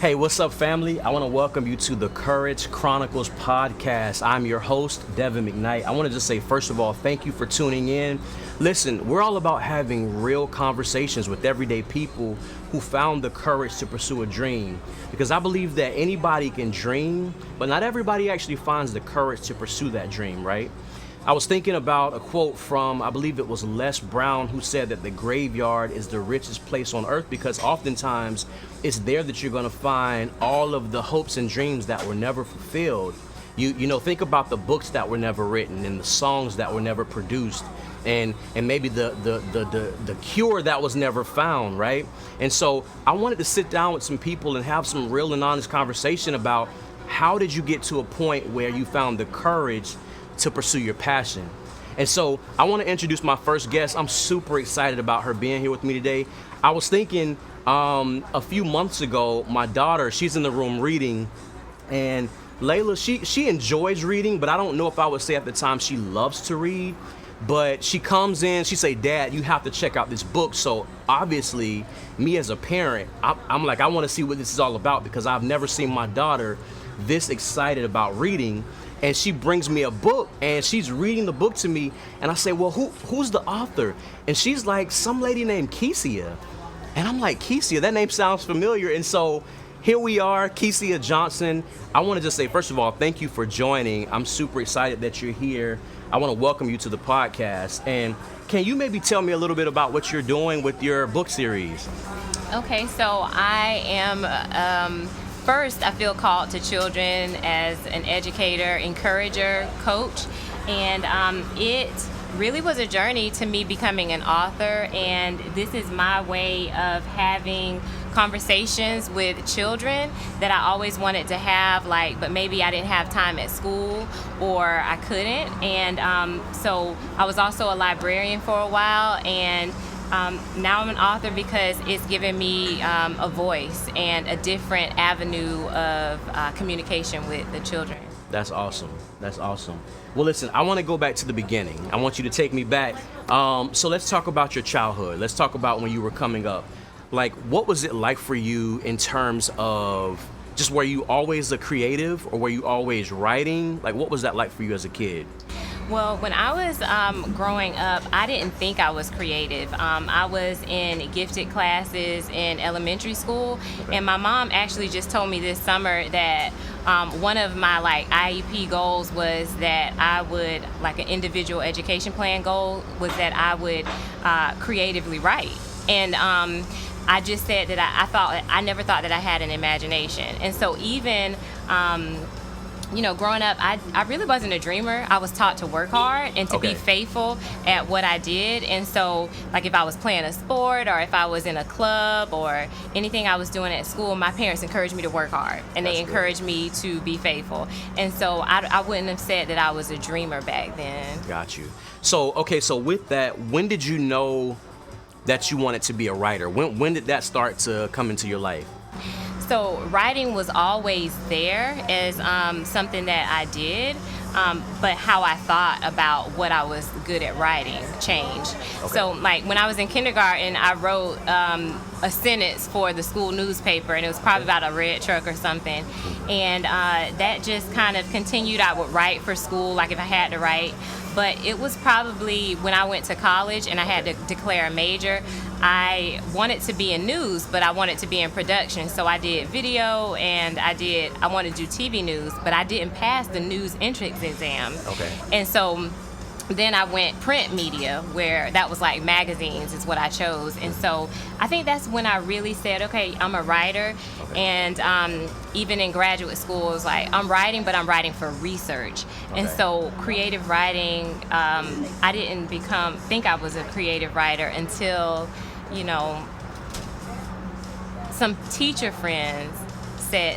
Hey, what's up, family? I want to welcome you to the Courage Chronicles podcast. I'm your host, Devin McKnight. I want to just say, first of all, thank you for tuning in. Listen, we're all about having real conversations with everyday people who found the courage to pursue a dream. Because I believe that anybody can dream, but not everybody actually finds the courage to pursue that dream, right? I was thinking about a quote from, I believe it was Les Brown, who said that the graveyard is the richest place on earth because oftentimes it's there that you're going to find all of the hopes and dreams that were never fulfilled. You know, think about the books that were never written and the songs that were never produced and maybe the cure that was never found, right? And so I wanted to sit down with some people and have some real and honest conversation about how did you get to a point where you found the courage to pursue your passion. And so I want to introduce my first guest. I'm super excited about her being here with me today. I was thinking a few months ago, my daughter, she's in the room reading, and Layla, she enjoys reading, but I don't know if I would say at the time she loves to read. But she comes in, she say, "Dad, you have to check out this book." So obviously, me as a parent, I'm like, I want to see what this is all about because I've never seen my daughter this excited about reading. And she brings me a book and she's reading the book to me, and I say, "Well, who's the author?" And she's like, "Some lady named Kecia." And I'm like, "Kecia, that name sounds familiar." And so here we are, Kecia Johnson. I want to just say, first of all, thank you for joining. I'm super excited that you're here. I want to welcome you to the podcast. And can you maybe tell me a little bit about what you're doing with your book series? Okay, so I am first, I feel called to children as an educator, encourager, coach, and it really was a journey to me becoming an author, and this is my way of having conversations with children that I always wanted to have, but maybe I didn't have time at school or I couldn't, and so I was also a librarian for a while, and now I'm an author because it's given me a voice and a different avenue of communication with the children. That's awesome. That's awesome. Well, listen, I want to go back to the beginning. I want you to take me back. So let's talk about your childhood. Let's talk about when you were coming up. Like, what was it like for you in terms of just were you always a creative or were you always writing? Like, what was that like for you as a kid? Well, when I was growing up, I didn't think I was creative. I was in gifted classes in elementary school, and my mom actually just told me this summer that one of my IEP goals was that I would, an individual education plan goal, was that I would creatively write. And I just said that I never thought that I had an imagination. And so even growing up, I really wasn't a dreamer. I was taught to work hard and to be faithful at what I did. And so, if I was playing a sport or if I was in a club or anything I was doing at school, my parents encouraged me to work hard and they encouraged me to be faithful. And so I wouldn't have said that I was a dreamer back then. Got you. So with that, when did you know that you wanted to be a writer? When did that start to come into your life? So writing was always there as something that I did, but how I thought about what I was good at writing changed. Okay. So when I was in kindergarten, I wrote a sentence for the school newspaper, and it was probably about a red truck or something. And that just kind of continued. I would write for school, if I had to write. But it was probably when I went to college and I had to declare a major, I wanted to be in news, but I wanted to be in production. So I did video and I wanted to do TV news, but I didn't pass the news entrance exam. Okay. And so then I went print media, where that was magazines is what I chose. And so I think that's when I really said, okay, I'm a writer. Okay. And even in graduate school, it was I'm writing, but I'm writing for research. Okay. And so creative writing, I didn't think I was a creative writer until, some teacher friends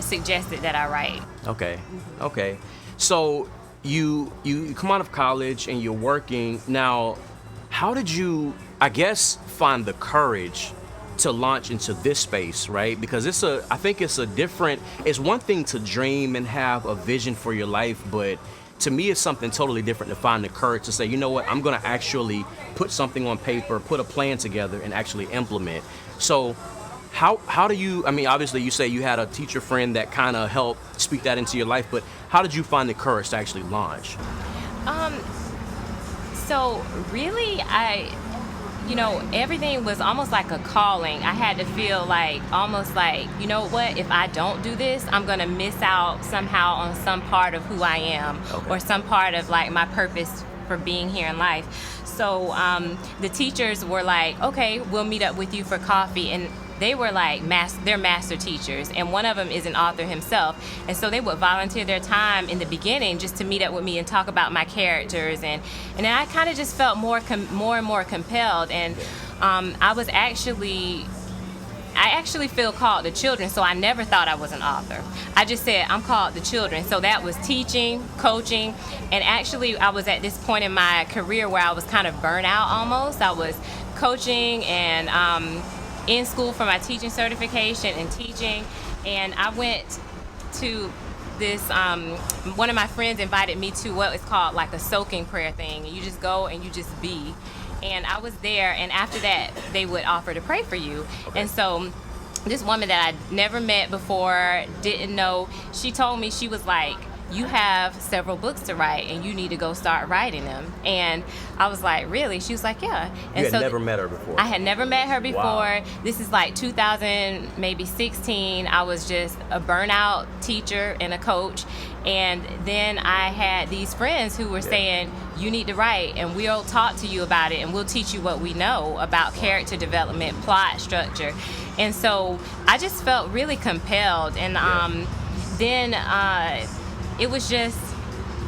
suggested that I write. Okay. So you come out of college and you're working. Now, how did you, find the courage to launch into this space, right? Because it's one thing to dream and have a vision for your life, but to me it's something totally different to find the courage to say, you know what, I'm going to actually put something on paper, put a plan together and actually implement. So How do you, I mean, obviously you say you had a teacher friend that kind of helped speak that into your life, but how did you find the courage to actually launch? Um, so really, everything was almost like a calling. I had to feel like, almost like, you know what, if I don't do this, I'm going to miss out somehow on some part of who I am, Okay. or some part of like my purpose for being here in life. So the teachers were like, okay, we'll meet up with you for coffee. And they were like, they're master teachers, and one of them is an author himself. And so they would volunteer their time in the beginning just to meet up with me and talk about my characters. And then I kind of just felt more and more compelled. And I actually feel called to children, so I never thought I was an author. I just said I'm called to children. So that was teaching, coaching, and actually I was at this point in my career where I was kind of burnt out almost. I was coaching and in school for my teaching certification and teaching, and I went to this, one of my friends invited me to what is called like a soaking prayer thing. You just go and you just be. And I was there, and after that, they would offer to pray for you. Okay. And so this woman that I'd never met before, didn't know, she told me, she was like, you have several books to write, and you need to go start writing them. And I was like, really? She was like, yeah. And You had never met her before? I had never met her before. Wow. This is like 2000, maybe 16. I was just a burnout teacher and a coach. And then I had these friends who were saying, you need to write, and we'll talk to you about it, and we'll teach you what we know about character development, plot structure. And so I just felt really compelled. And then it was just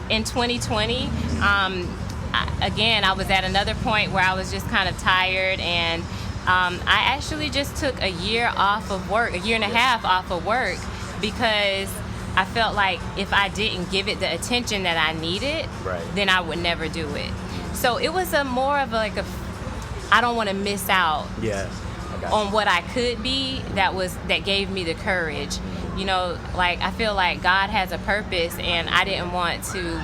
in 2020, I was at another point where I was just kind of tired, and I actually just took a year off of work, a year and a half off of work, because I felt like if I didn't give it the attention that I needed, Right. then I would never do it. So it was more of like I don't want to miss out Yeah. I got you. on what I could be. That gave me the courage. Like I feel like God has a purpose, and I didn't want to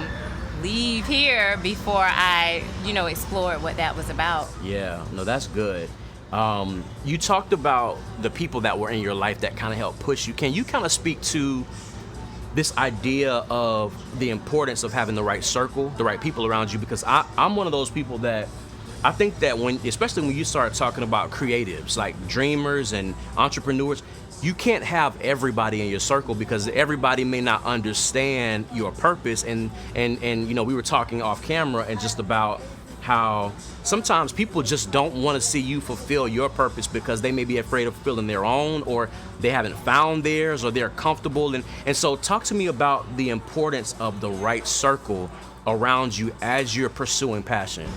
leave here before I, explored what that was about. Yeah, no, that's good. You talked about the people that were in your life that kind of helped push you. Can you kind of speak to this idea of the importance of having the right circle, the right people around you? Because I'm one of those people that I think that especially when you start talking about creatives, like dreamers and entrepreneurs, you can't have everybody in your circle, because everybody may not understand your purpose. And we were talking off camera and just about how sometimes people just don't want to see you fulfill your purpose because they may be afraid of fulfilling their own, or they haven't found theirs, or they're comfortable. And so talk to me about the importance of the right circle around you as you're pursuing passion.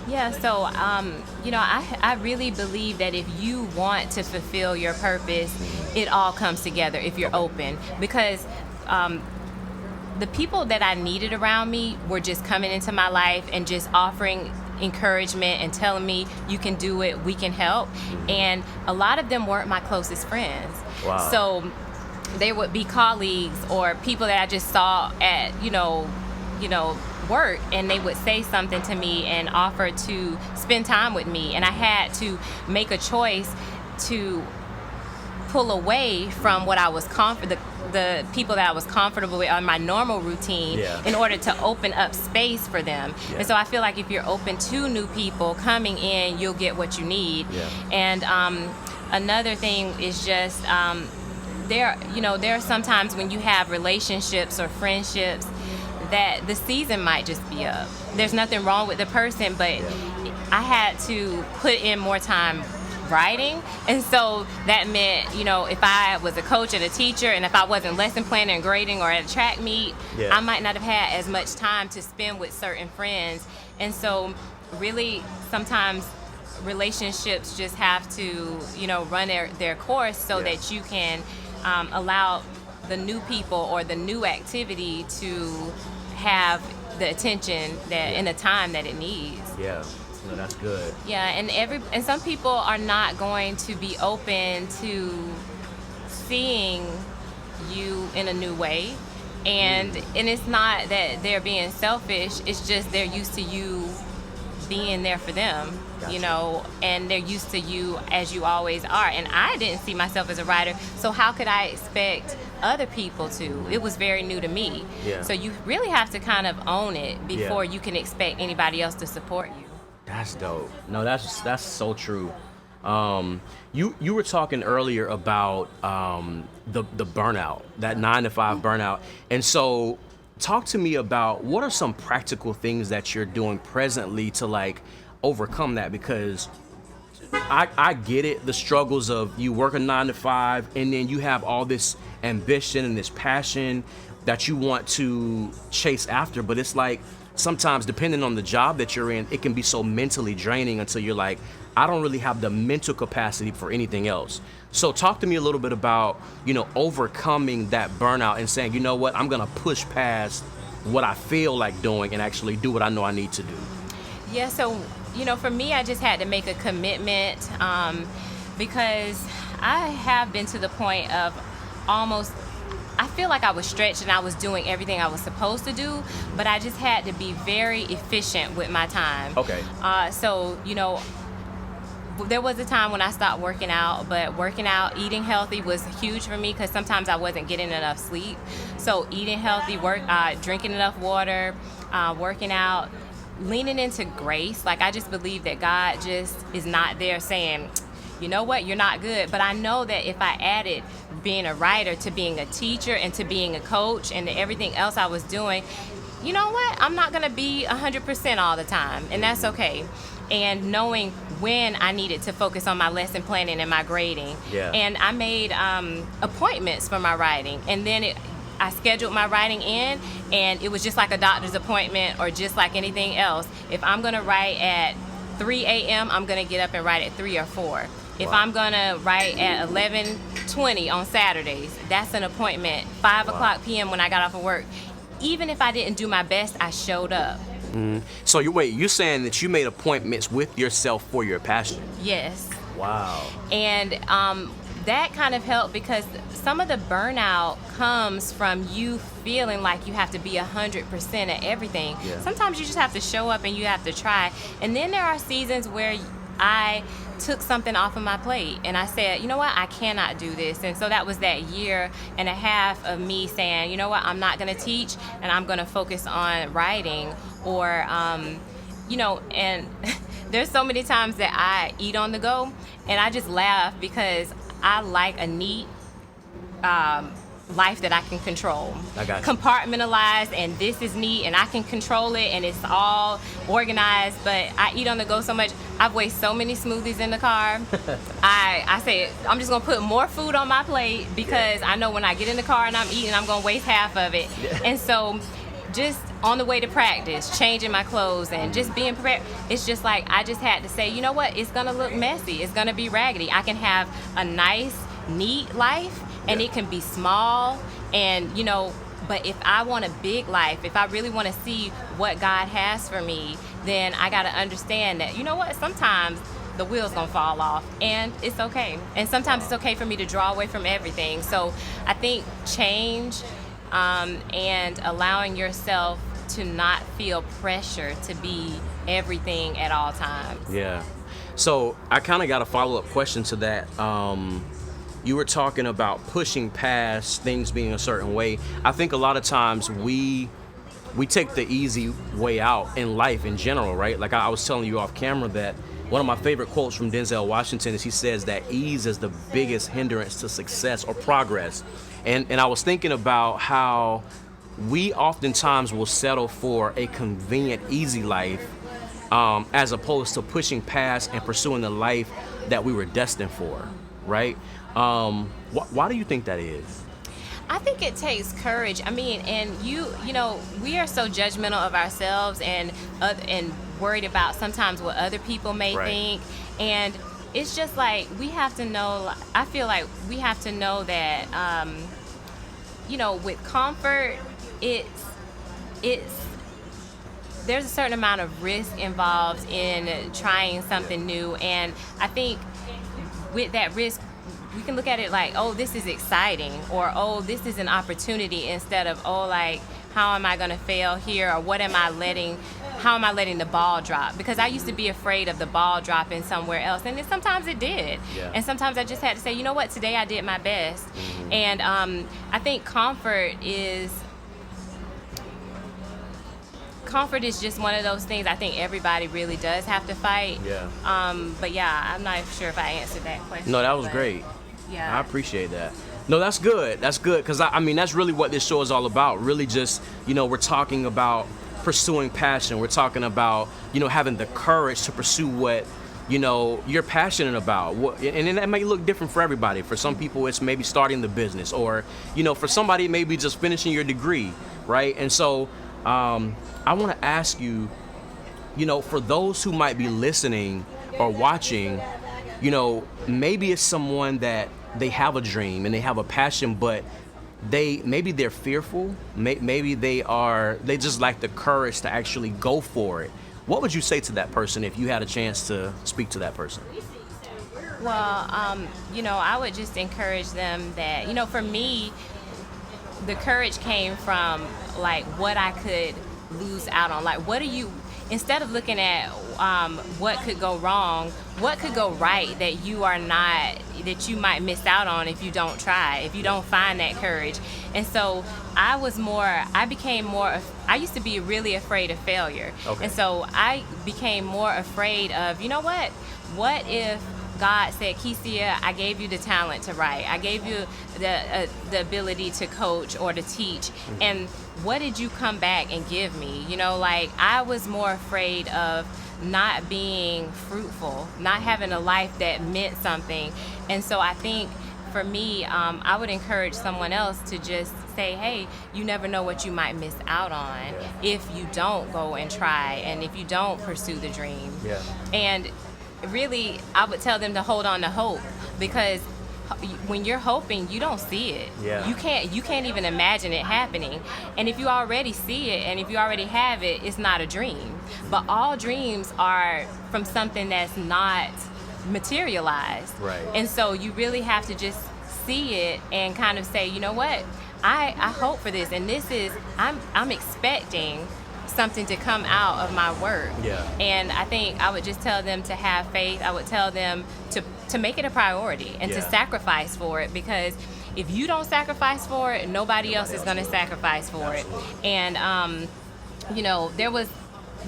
Yeah, so, I really believe that if you want to fulfill your purpose, it all comes together if you're open. Because the people that I needed around me were just coming into my life and just offering encouragement and telling me, you can do it, we can help. And a lot of them weren't my closest friends. Wow. So they would be colleagues or people that I just saw at, work, and they would say something to me and offer to spend time with me, and I had to make a choice to pull away from what I was the people that I was comfortable with on my normal routine, in order to open up space for them. And so I feel like if you're open to new people coming in, you'll get what you need. And another thing is just there are sometimes when you have relationships or friendships that the season might just be up. There's nothing wrong with the person, but I had to put in more time writing. And so that meant, if I was a coach and a teacher, and if I wasn't lesson planning and grading or at a track meet, I might not have had as much time to spend with certain friends. And so really sometimes relationships just have to, run their course so that you can allow the new people or the new activity to have the attention and the time that it needs. Yeah, no, that's good. Yeah, and some people are not going to be open to seeing you in a new way, and it's not that they're being selfish. It's just they're used to you being there for them, Gotcha. you know, and they're used to you as you always are. And I didn't see myself as a writer, so how could I expect other people to? It was very new to me. Yeah. So you really have to kind of own it before you can expect anybody else to support you. That's dope. No, that's so true. You were talking earlier about the burnout, that 9-to-5 burnout, and so talk to me about what are some practical things that you're doing presently to like overcome that, because I get it, the struggles of you work a 9-to-5 and then you have all this ambition and this passion that you want to chase after, but it's like sometimes depending on the job that you're in, it can be so mentally draining until you're like, I don't really have the mental capacity for anything else. So talk to me a little bit about, you know, overcoming that burnout and saying, you know what, I'm gonna push past what I feel like doing and actually do what I know I need to do. Yeah, so, you know, for me, I just had to make a commitment because I have been to the point of almost, I feel like I was stretched and I was doing everything I was supposed to do, but I just had to be very efficient with my time. Okay. So, you know, there was a time when I stopped working out, but working out, eating healthy was huge for me because sometimes I wasn't getting enough sleep. So eating healthy, drinking enough water, working out, leaning into grace. Like, I just believe that God just is not there saying, you know what, you're not good. But I know that if I added being a writer to being a teacher and to being a coach and to everything else I was doing, you know what, I'm not going to be 100% all the time, and that's okay. And knowing when I needed to focus on my lesson planning and my grading. Yeah. And I made appointments for my writing. And then I scheduled my writing in, and it was just like a doctor's appointment or just like anything else. If I'm going to write at 3 a.m., I'm going to get up and write at 3 or 4. If I'm going to write at 11:20 on Saturdays, that's an appointment. 5 o'clock p.m. when I got off of work. Even if I didn't do my best, I showed up. So you're saying that you made appointments with yourself for your passion? Yes. Wow. And that kind of helped because some of the burnout comes from you feeling like you have to be 100% at everything. Yeah. Sometimes you just have to show up and you have to try. And then there are seasons where I took something off of my plate and I said, you know what, I cannot do this. And so that was that 1.5 years of me saying, you know what, I'm not going to teach and I'm going to focus on writing. Or, you know, and there's so many times that I eat on the go and I just laugh because I like a neat life that I can control. I got you. Compartmentalized, and this is neat and I can control it and it's all organized, but I eat on the go so much. I've wasted so many smoothies in the car. I say I'm just gonna put more food on my plate because I know when I get in the car and I'm eating, I'm gonna waste half of it. And so just on the way to practice, changing my clothes and just being prepared, it's just like I just had to say, you know what, it's gonna look messy, it's gonna be raggedy. I can have a nice, neat life and it can be small, and you know, but if I want a big life, if I really want to see what God has for me, then I got to understand that, you know what, sometimes the wheel's gonna fall off and it's okay. And sometimes it's okay for me to draw away from everything. So I think change and allowing yourself to not feel pressure to be everything at all times. Yeah. So I kind of got a follow-up question to that. You were talking about pushing past things being a certain way. I think a lot of times we take the easy way out in life in general, right? Like I was telling you off camera that one of my favorite quotes from Denzel Washington is he says that ease is the biggest hindrance to success or progress. And I was thinking about how we oftentimes will settle for a convenient, easy life as opposed to pushing past and pursuing the life that we were destined for, right? Why do you think that is? I think it takes courage. I mean, and you know, we are so judgmental of ourselves and worried about sometimes what other people may think. And it's just like we have to know. I feel like we have to know that, you know, with comfort, there's a certain amount of risk involved in trying something new, and I think with that risk, we can look at it like, oh, this is exciting, or oh, this is an opportunity, instead of, oh, like, how am I going to fail here, or how am I letting the ball drop? Because I used to be afraid of the ball dropping somewhere else, and then sometimes it did. Yeah. And sometimes I just had to say, you know what, today I did my best. And I think comfort is just one of those things I think everybody really does have to fight. Yeah. But yeah, I'm not sure if I answered that question. No, that was great. Yeah. I appreciate that. No, that's good. That's good, because I mean, that's really what this show is all about. Really just, we're talking about pursuing passion. We're talking about, having the courage to pursue what, you're passionate about. And that may look different for everybody. For some people, it's maybe starting the business, or, for somebody, maybe just finishing your degree, right? And so I want to ask you, for those who might be listening or watching, maybe it's someone that they have a dream and they have a passion, but maybe they're fearful. Maybe they just lack the courage to actually go for it. What would you say to that person if you had a chance to speak to that person? Well, I would just encourage them that, for me, the courage came from like what I could lose out on. Like, instead of looking at what could go wrong, what could go right that you might miss out on if you don't try, if you don't find that courage. And so I used to be really afraid of failure. Okay. And so I became more afraid of, what if God said, Kecia, I gave you the talent to write. I gave you the ability to coach or to teach. And what did you come back and give me? I was more afraid of not being fruitful, not having a life that meant something. And so I think for me, I would encourage someone else to just say, hey, you never know what you might miss out on if you don't go and try, and if you don't pursue the dream. Yeah. And really, I would tell them to hold on to hope, because when you're hoping, you don't see it. Yeah. You can't even imagine it happening. And if you already see it, and if you already have it, it's not a dream. But all dreams are from something that's not materialized. Right. And so you really have to just see it and kind of say, you know what, I hope for this, and I'm expecting something to come out of my work. Yeah. And I think I would just tell them to have faith. I would tell them to make it a priority and to sacrifice for it, because if you don't sacrifice for it, nobody else is going to sacrifice for it. And there was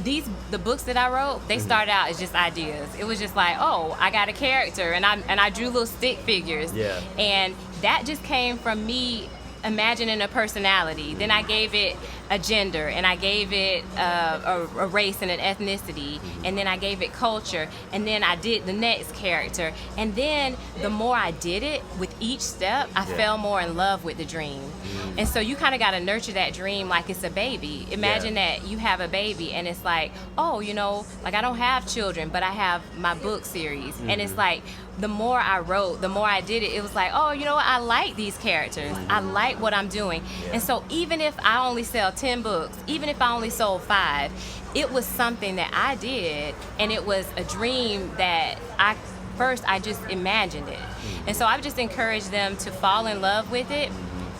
the books that I wrote, they started out as just ideas. It was just like, oh, I got a character, and I drew little stick figures. Yeah. And that just came from me imagining a personality. Then I gave it a gender, and I gave it a race and an ethnicity, and then I gave it culture, and then I did the next character. And then the more I did it, with each step, I fell more in love with the dream. And so you kind of got to nurture that dream like it's a baby. Imagine that you have a baby, and it's like, oh, like I don't have children, but I have my book series. And it's like, the more I wrote, the more I did it, it was like, oh, I like these characters. I like what I'm doing. And so even if I only sell 10 books, even if I only sold 5, it was something that I did, and it was a dream that I just imagined it. And so I've just encouraged them to fall in love with it,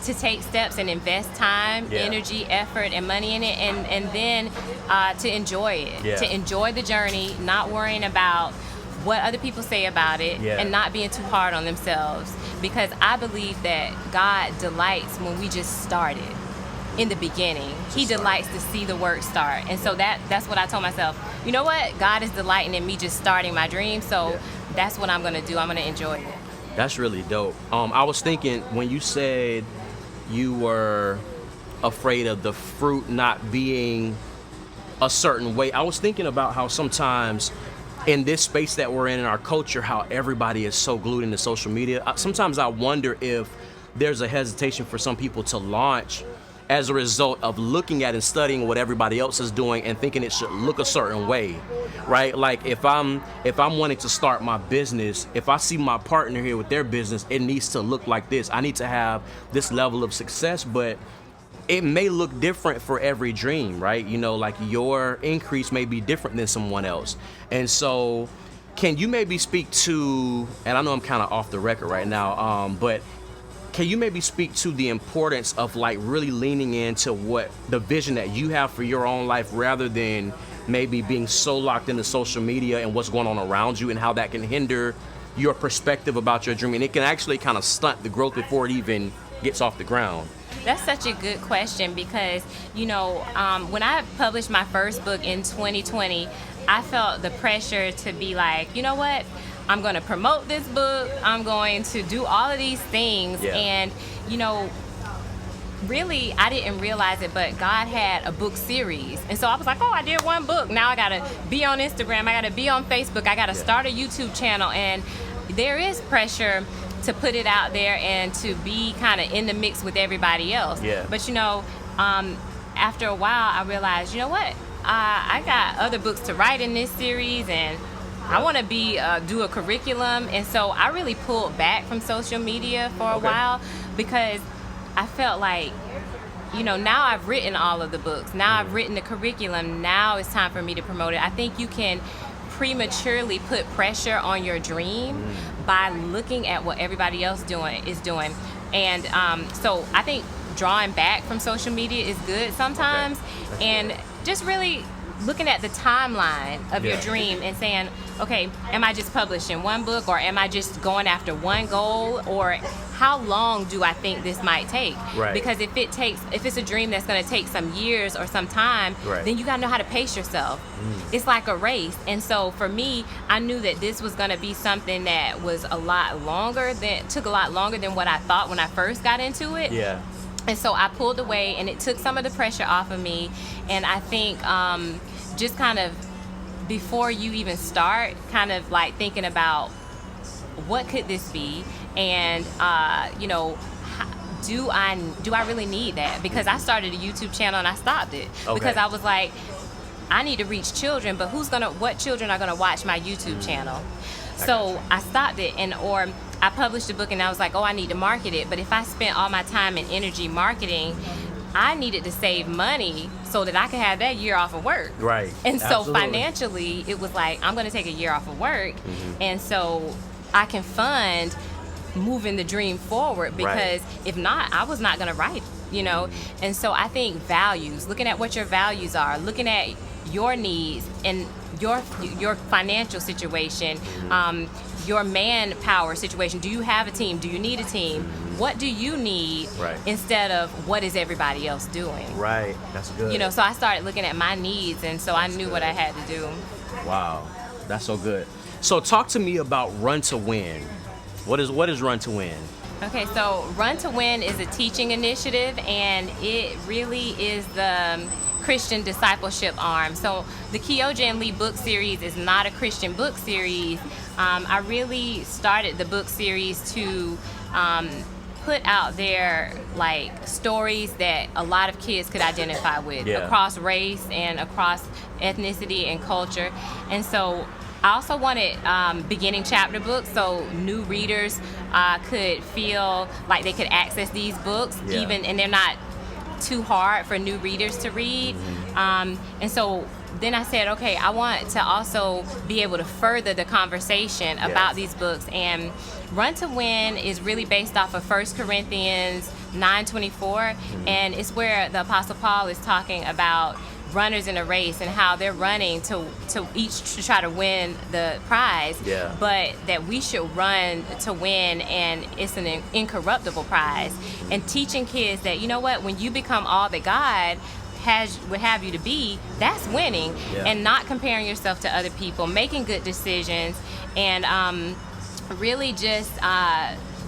to take steps and invest time, energy, effort, and money in it, and then to enjoy it, to enjoy the journey, not worrying about what other people say about it, and not being too hard on themselves, because I believe that God delights when we just started in the beginning. He delights to see the work start. And so that's what I told myself. You know what? God is delighting in me just starting my dream, so that's what I'm going to do. I'm going to enjoy it. That's really dope. I was thinking, when you said you were afraid of the fruit not being a certain way, I was thinking about how sometimes in this space that we're in our culture, how everybody is so glued into social media. Sometimes I wonder if there's a hesitation for some people to launch as a result of looking at and studying what everybody else is doing and thinking it should look a certain way, right? Like if I'm wanting to start my business, if I see my partner here with their business, it needs to look like this. I need to have this level of success, but it may look different for every dream, right? Like your increase may be different than someone else. And so can you maybe speak to, and I know I'm kind of off the record right now, but can you maybe speak to the importance of like really leaning into what the vision that you have for your own life rather than maybe being so locked into social media and what's going on around you, and how that can hinder your perspective about your dream, and it can actually kind of stunt the growth before it even gets off the ground? That's such a good question because, when I published my first book in 2020, I felt the pressure to be like, you know what? I'm going to promote this book. I'm going to do all of these things. Yeah. And, really, I didn't realize it, but God had a book series. And so I was like, oh, I did one book. Now I got to be on Instagram. I got to be on Facebook. I got to start a YouTube channel. And there is pressure to put it out there and to be kind of in the mix with everybody else. Yeah. But, after a while, I realized, you know what? I got other books to write in this series, and I want to do a curriculum. And so I really pulled back from social media for a while because I felt like, now I've written all of the books. Now I've written the curriculum. Now it's time for me to promote it. I think you can prematurely put pressure on your dream by looking at what everybody else is doing. And so I think drawing back from social media is good sometimes. And just really looking at the timeline of your dream and saying, okay, am I just publishing one book, or am I just going after one goal, or how long do I think this might take? Right. Because if it's a dream that's going to take some years or some time, then you got to know how to pace yourself. It's like a race. And so for me, I knew that this was going to be something that was took a lot longer than what I thought when I first got into it. Yeah. And so I pulled away, and it took some of the pressure off of me. And I think just kind of before you even start, kind of like thinking about what could this be, and do I really need that? Because I started a YouTube channel and I stopped it because I was like, I need to reach children, but what children are gonna watch my YouTube channel? So I stopped it, or I published a book and I was like, oh, I need to market it. But if I spent all my time and energy marketing, I needed to save money so that I could have that year off of work. Right. And so Absolutely. Financially, it was like, I'm going to take a year off of work. And so I can fund moving the dream forward, because if not, I was not going to write, And so I think values, looking at what your values are, looking at your needs and your financial situation, your manpower situation. Do you have a team? Do you need a team? What do you need instead of what is everybody else doing? Right. That's good. So I started looking at my needs, and so I knew what I had to do. Wow. That's so good. So talk to me about Run to Win. What is Run to Win? Okay, so Run to Win is a teaching initiative, and it really is the Christian discipleship arm. So the Kecia Lee book series is not a Christian book series. I really started the book series to put out there like stories that a lot of kids could identify with across race and across ethnicity and culture. And so I also wanted beginning chapter books, so new readers could feel like they could access these books, and they're not too hard for new readers to read. And so then I said, okay, I want to also be able to further the conversation about these books. And Run to Win is really based off of 1 Corinthians 9:24, and it's where the Apostle Paul is talking about runners in a race and how they're running to try to win the prize, but that we should run to win, and it's an incorruptible prize. And teaching kids that, when you become all that God would have you to be, that's winning. And not comparing yourself to other people, making good decisions, and really just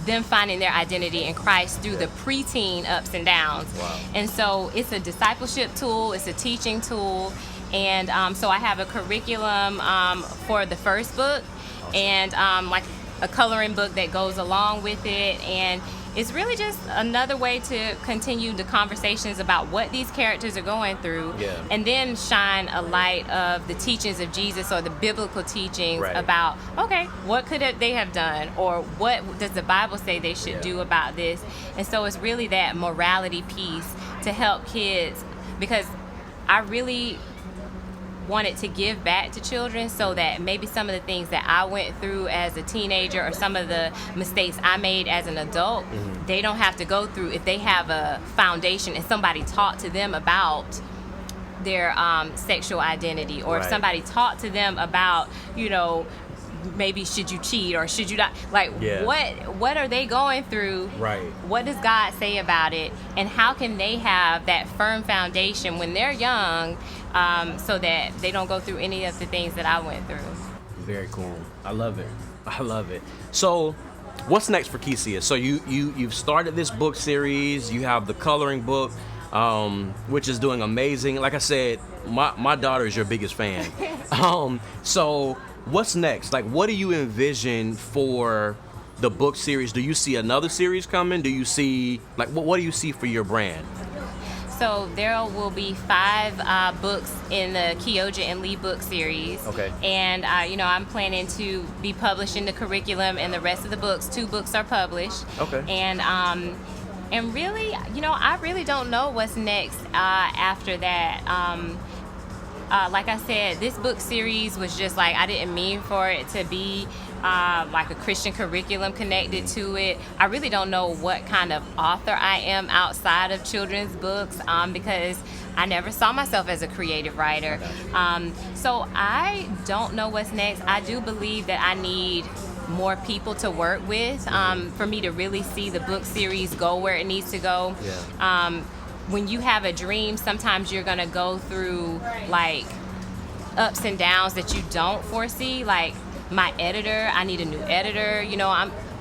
them finding their identity in Christ through the preteen ups and downs. And so it's a discipleship tool, it's a teaching tool, and so I have a curriculum for the first book, and like a coloring book that goes along with it, and it's really just another way to continue the conversations about what these characters are going through, and then shine a light of the teachings of Jesus, or the biblical teachings about, okay, what could they have done, or what does the Bible say they should do about this. And so it's really that morality piece to help kids, because I really wanted to give back to children so that maybe some of the things that I went through as a teenager or some of the mistakes I made as an adult, they don't have to go through if they have a foundation and somebody taught to them about their sexual identity, or if somebody taught to them about, maybe should you cheat or should you not, what are they going through, what does God say about it, and how can they have that firm foundation when they're young, so that they don't go through any of the things that I went through. Very cool. I love it. So what's next for Kecia? So you've started this book series, you have the coloring book, which is doing amazing. Like I said, my daughter is your biggest fan. So what's next? Like, what do you envision for the book series? Do you see another series coming? Do you see, what do you see for your brand? So there will be 5 books in the Kecia and Lee book series. Okay. And, I'm planning to be publishing the curriculum and the rest of the books. 2 books are published. Okay. And really, I really don't know what's next after that. Like I said, this book series was just I didn't mean for it to be like a Christian curriculum connected to it. I really don't know what kind of author I am outside of children's books, because I never saw myself as a creative writer. So I don't know what's next. I do believe that I need more people to work with for me to really see the book series go where it needs to go. When you have a dream, sometimes you're gonna go through ups and downs that you don't foresee. Like my editor, I need a new editor.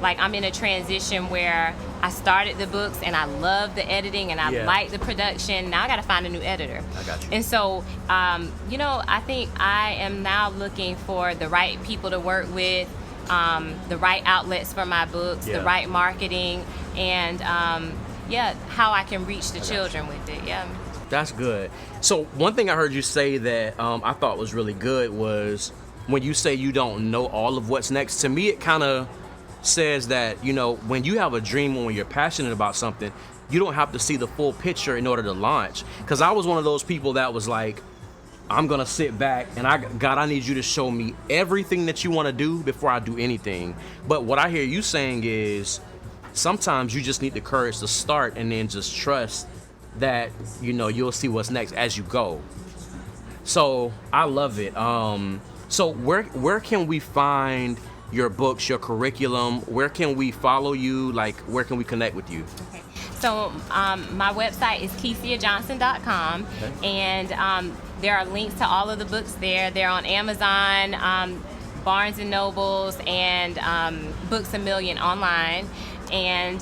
I'm in a transition where I started the books and I love the editing and I like the production. Now I gotta find a new editor. I got you. And so, I think I am now looking for the right people to work with, the right outlets for my books, the right marketing, and how I can reach the children with it. That's good. So one thing I heard you say that I thought was really good was when you say you don't know all of what's next. To me, it kind of says that, when you have a dream and when you're passionate about something, you don't have to see the full picture in order to launch. Because I was one of those people that was like, I'm going to sit back and I need you to show me everything that you want to do before I do anything. But what I hear you saying is sometimes you just need the courage to start and then just trust that, you'll see what's next as you go. So I love it. So where can we find your books, your curriculum? Where can we follow you? Where can we connect with you? Okay. So my website is KeciaJohnson.com, and there are links to all of the books there. They're on Amazon, Barnes & Nobles, and Books A Million online. And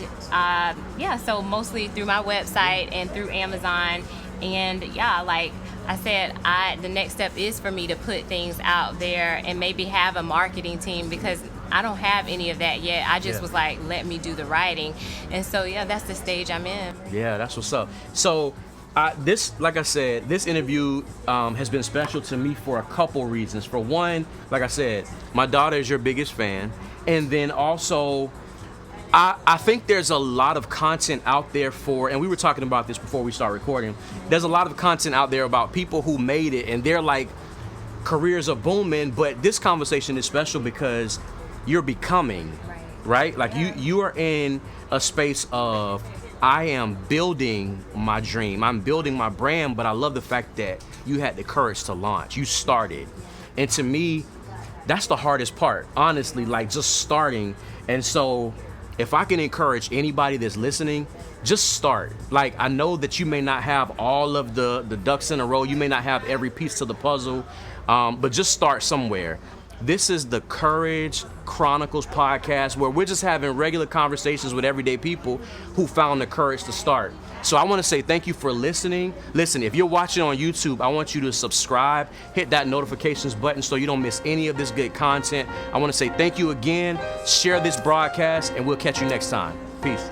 so mostly through my website and through Amazon. And like I said, the next step is for me to put things out there and maybe have a marketing team, because I don't have any of that yet. I just was like, let me do the writing. And so, that's the stage I'm in. Yeah, that's what's up. So like I said, this interview has been special to me for a couple reasons. For one, like I said, my daughter is your biggest fan. And then also, I think there's a lot of content out there and we were talking about this before we start recording, there's a lot of content out there about people who made it and their careers are booming, but this conversation is special because you're becoming, right? You are in a space of, I am building my dream, I'm building my brand, but I love the fact that you had the courage to launch, you started. And to me, that's the hardest part, honestly, just starting. And so if I can encourage anybody that's listening, just start. I know that you may not have all of the ducks in a row. You may not have every piece to the puzzle, but just start somewhere. This is the Courage Chronicles podcast, where we're just having regular conversations with everyday people who found the courage to start. So I want to say thank you for listening. Listen, if you're watching on YouTube, I want you to subscribe, hit that notifications button so you don't miss any of this good content. I want to say thank you again. Share this broadcast, and we'll catch you next time. Peace.